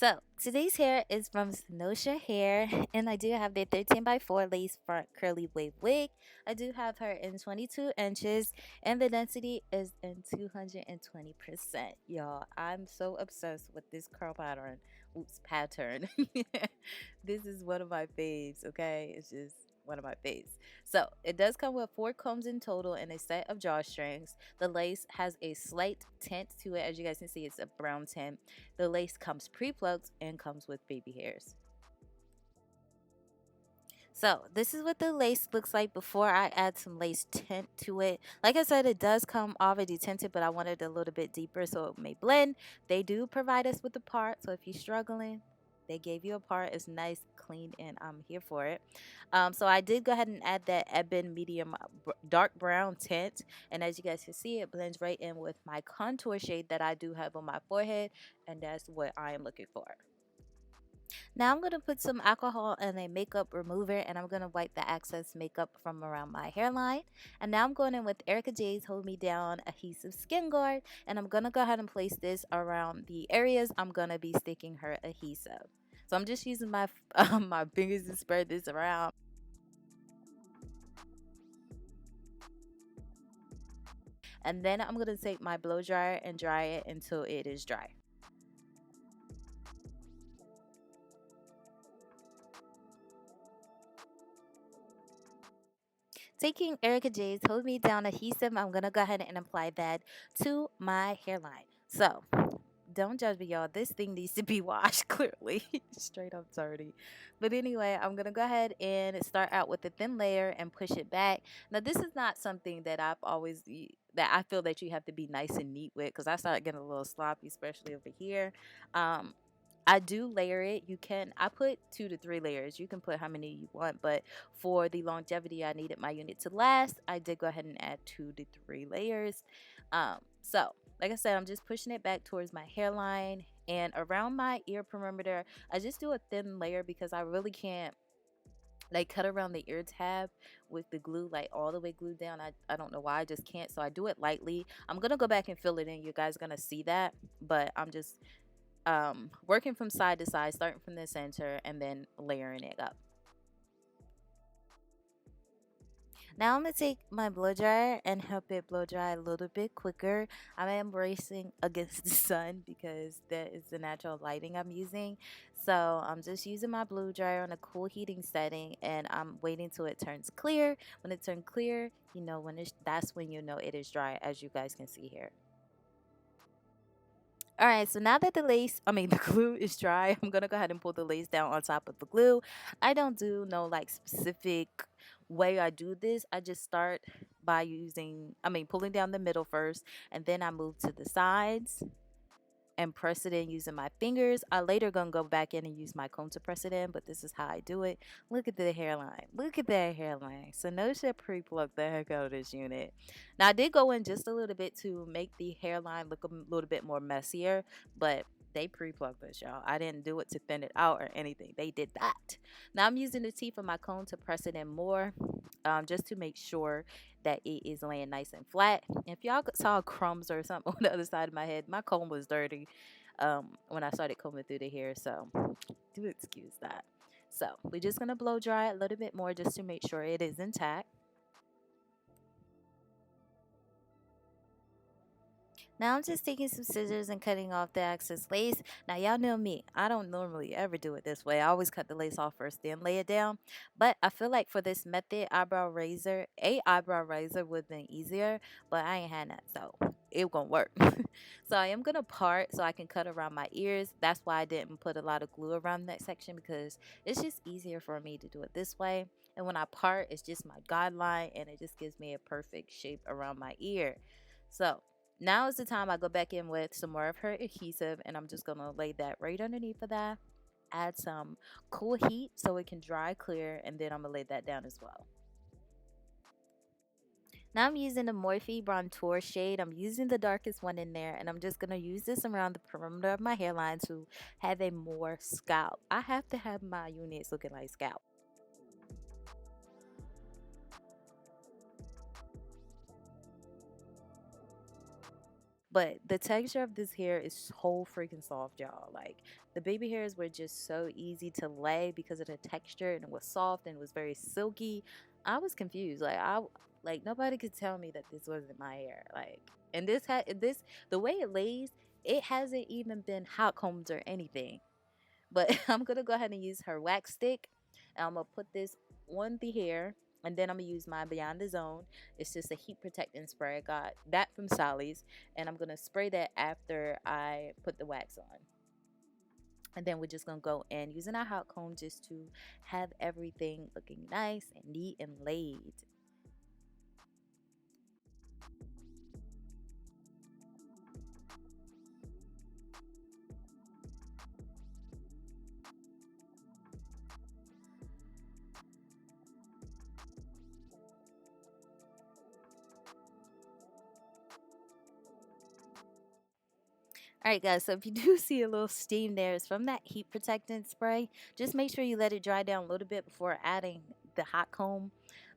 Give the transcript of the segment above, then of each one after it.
So today's hair is from Cynosure Hair, and I do have the 13x4 lace front curly wave wig. I do have her in 22 inches, and the density is in 220%. Y'all, I'm so obsessed with this curl pattern. Oops, pattern. This is one of my faves, okay? It's just one of my faves. So it does come with 4 combs in total and a set of drawstrings. The lace has a slight tint to it. As you guys can see, it's a brown tint. The lace comes pre-plucked and comes with baby hairs. So this is what the lace looks like before I add some lace tint to it. Like I said, it does come already tinted, but I wanted it a little bit deeper so it may blend. They do provide us with the part, so if you're struggling, they gave you a part. It's nice, clean, and I'm here for it. So I did go ahead and add that ebon medium dark brown tint, and as you guys can see, it blends right in with my contour shade that I do have on my forehead, and that's what I am looking for. Now I'm going to put some alcohol and a makeup remover, and I'm going to wipe the excess makeup from around my hairline. And now I'm going in with Erika J's Hold Me Down Adhesive Skin Guard, and I'm going to go ahead and place this around the areas I'm going to be sticking her adhesive. So I'm just using my my fingers to spread this around. And then I'm going to take my blow dryer and dry it until it is dry. Taking Erika J's Hold Me Down Adhesive, I'm going to go ahead and apply that to my hairline. So, don't judge me, y'all. This thing needs to be washed, clearly. Straight up dirty. But anyway, I'm going to go ahead and start out with a thin layer and push it back. Now, this is not something that that I feel that you have to be nice and neat with, because I started getting a little sloppy, especially over here. I do layer it. I put 2 to 3 layers. You can put how many you want, but for the longevity I needed my unit to last, I did go ahead and add 2 to 3 layers. So like I said, I'm just pushing it back towards my hairline and around my ear perimeter. I just do a thin layer because I really can't like cut around the ear tab with the glue like all the way glued down. I don't know why, I just can't. So I do it lightly. I'm gonna go back and fill it in. You guys are gonna see that, but I'm just working from side to side, starting from the center and then layering it up. Now I'm going to take my blow dryer and help it blow dry a little bit quicker. I am racing against the sun because that is the natural lighting I'm using. So I'm just using my blow dryer on a cool heating setting, and I'm waiting till it turns clear. When it turns clear, you know that's when you know it is dry, as you guys can see here. Alright, so now that the glue is dry, I'm gonna go ahead and pull the lace down on top of the glue. I don't do no like specific way I do this. I just start by pulling down the middle first, and then I move to the sides and press it in using my fingers. I later gonna go back in and use my comb to press it in, but this is how I do it. Look at the hairline. Look at that hairline. So no shit pre-plucked the heck out of this unit. Now I did go in just a little bit to make the hairline look a little bit more messier, but they pre-plucked this, y'all. I didn't do it to thin it out or anything. They did that. Now I'm using the teeth of my comb to press it in more, just to make sure that it is laying nice and flat. If y'all saw crumbs or something on the other side of my head, my comb was dirty when I started combing through the hair, so do excuse that. So we're just going to blow dry it a little bit more just to make sure it is intact. Now I'm just taking some scissors and cutting off the excess lace. Now y'all know me, I don't normally ever do it this way. I always cut the lace off first, then lay it down. But I feel like for this method, eyebrow razor would have been easier, but I ain't had that, so it gonna work. So I am gonna part so I can cut around my ears. That's why I didn't put a lot of glue around that section, because it's just easier for me to do it this way. And when I part, it's just my guideline, and it just gives me a perfect shape around my ear. So now is the time I go back in with some more of her adhesive, and I'm just going to lay that right underneath of that. Add some cool heat so it can dry clear, and then I'm going to lay that down as well. Now I'm using the Morphe Bronzer shade. I'm using the darkest one in there, and I'm just going to use this around the perimeter of my hairline to have a more scalp. I have to have my units looking like scalp. But the texture of this hair is so freaking soft, y'all. Like, the baby hairs were just so easy to lay because of the texture, and it was soft and it was very silky. I was confused. Like nobody could tell me that this wasn't my hair. Like, and this the way it lays, it hasn't even been hot combed or anything. But I'm gonna go ahead and use her wax stick, and I'm gonna put this on the hair, and then I'm gonna use my Beyond the Zone. It's just a heat protecting spray. I got that from Sally's, and I'm gonna spray that after I put the wax on. And then we're just gonna go in using our hot comb just to have everything looking nice and neat and laid. Alright guys, so if you do see a little steam there, it's from that heat protectant spray. Just make sure you let it dry down a little bit before adding the hot comb.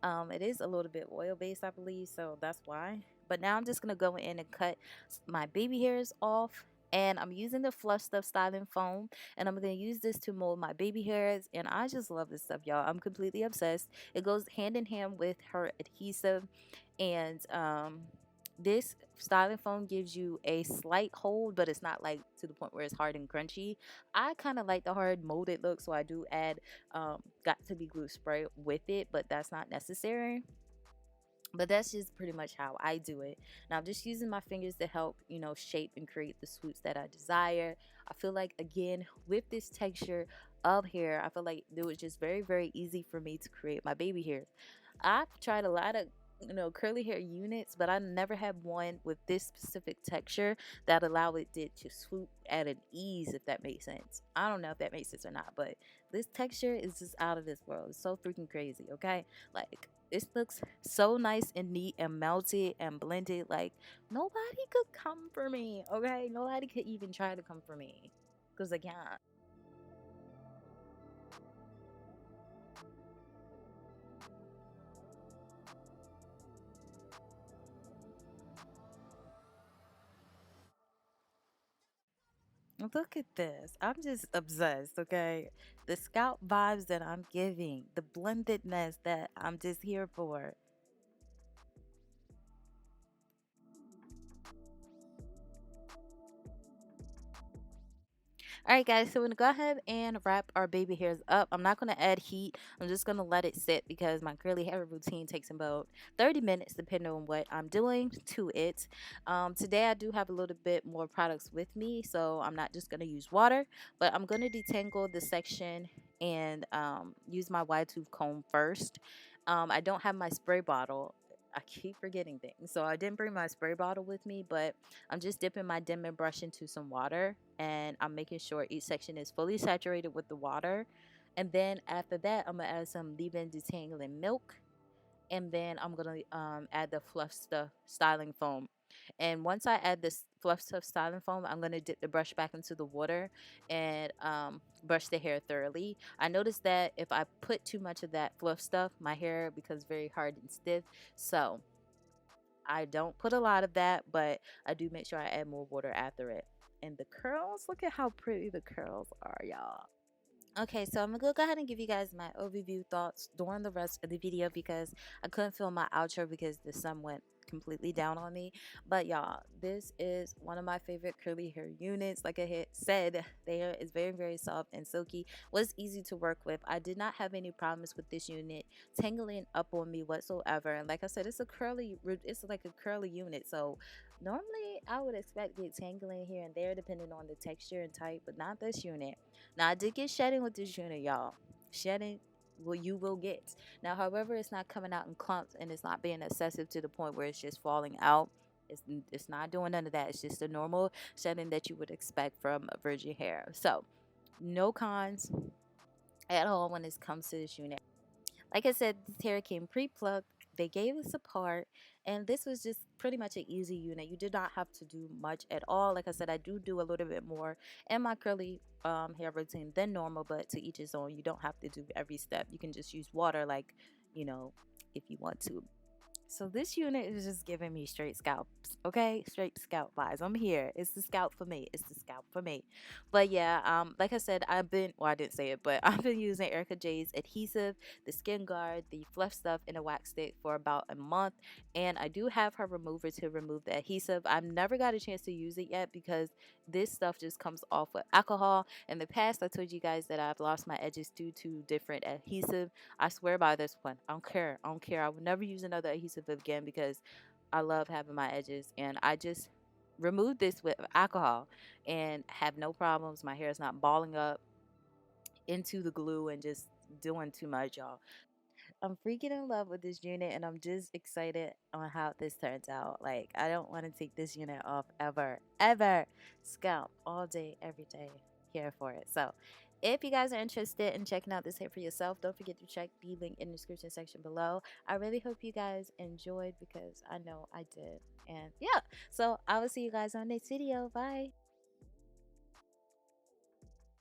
It is a little bit oil based, I believe, so that's why. But now I'm just going to go in and cut my baby hairs off. And I'm using the Fluff Stuff styling foam, and I'm going to use this to mold my baby hairs. And I just love this stuff, y'all. I'm completely obsessed. It goes hand in hand with her adhesive, and this styling foam gives you a slight hold, but it's not like to the point where it's hard and crunchy. I kind of like the hard molded look, so I do add got to be glue spray with it, but that's not necessary. But that's just pretty much how I do it. Now I'm just using my fingers to help, shape and create the swoops that I desire. I feel like, again, with this texture of hair, I feel like it was just very, very easy for me to create my baby hairs. I've tried a lot of curly hair units, but I never had one with this specific texture that allowed it to swoop at an ease, if that makes sense. I don't know if that makes sense or not, but this texture is just out of this world. It's so freaking crazy. Okay, like, this looks so nice and neat and melted and blended. Like, nobody could come for me. Okay, nobody could even try to come for me, because I can't. Look at this. I'm just obsessed, okay? The scalp vibes that I'm giving, the blendedness that I'm just here for. All right, guys, so we're gonna go ahead and wrap our baby hairs up. I'm not gonna add heat. I'm just gonna let it sit because my curly hair routine takes about 30 minutes, depending on what I'm doing to it. Today, I do have a little bit more products with me, so I'm not just gonna use water, but I'm gonna detangle the section and use my wide tooth comb first. I don't have my spray bottle. I keep forgetting things. So I didn't bring my spray bottle with me, but I'm just dipping my Denman brush into some water, and I'm making sure each section is fully saturated with the water. And then after that, I'm gonna add some leave-in detangling milk, and then I'm gonna add the Fluff Stuff styling foam. And once I add this Fluff Stuff styling foam, I'm gonna dip the brush back into the water and brush the hair thoroughly. I noticed that if I put too much of that Fluff Stuff, my hair becomes very hard and stiff. So I don't put a lot of that, but I do make sure I add more water after it. And the curls, look at how pretty the curls are, y'all. Okay, so I'm gonna go ahead and give you guys my overview thoughts during the rest of the video because I couldn't film my outro because the sun went completely down on me. But y'all, this is one of my favorite curly hair units. Like I had said, the hair is very, very soft and silky. Was easy to work with. I did not have any problems with this unit tangling up on me whatsoever. And like I said, it's like a curly unit. So normally I would expect to get tangling here and there depending on the texture and type, but not this unit. Now, I did get shedding with this unit, y'all. Shedding, well, you will get. Now, however, it's not coming out in clumps and it's not being excessive to the point where it's just falling out. It's not doing none of that. It's just a normal shedding that you would expect from virgin hair. So, no cons at all when it comes to this unit. Like I said, this hair came pre-plucked. They gave us a part, and this was just pretty much an easy unit. You did not have to do much at all. Like I said, I do a little bit more in my curly hair routine than normal, but to each his own. You don't have to do every step. You can just use water, like, if you want to. So this unit is just giving me straight scalps, okay? Straight scalp vibes. I'm here. It's the scalp for me. It's the scalp for me. But yeah, like I said, I didn't say it, but I've been using Erika J's adhesive, the Skin Guard, the Fluff stuff, and a wax stick for about a month. And I do have her remover to remove the adhesive. I've never got a chance to use it yet because this stuff just comes off with alcohol. In the past, I told you guys that I've lost my edges due to different adhesive. I swear by this one. I don't care. I don't care. I would never use another adhesive again because I love having my edges, and I just removed this with alcohol and have no problems. My hair is not balling up into the glue and just doing too much, y'all. I'm freaking in love with this unit, and I'm just excited on how this turns out. Like, I don't want to take this unit off ever, ever. Scalp all day, every day. Here for it. So if you guys are interested in checking out this hair for yourself, don't forget to check the link in the description section below. I really hope you guys enjoyed because I know I did. And yeah, so I will see you guys on next video. Bye.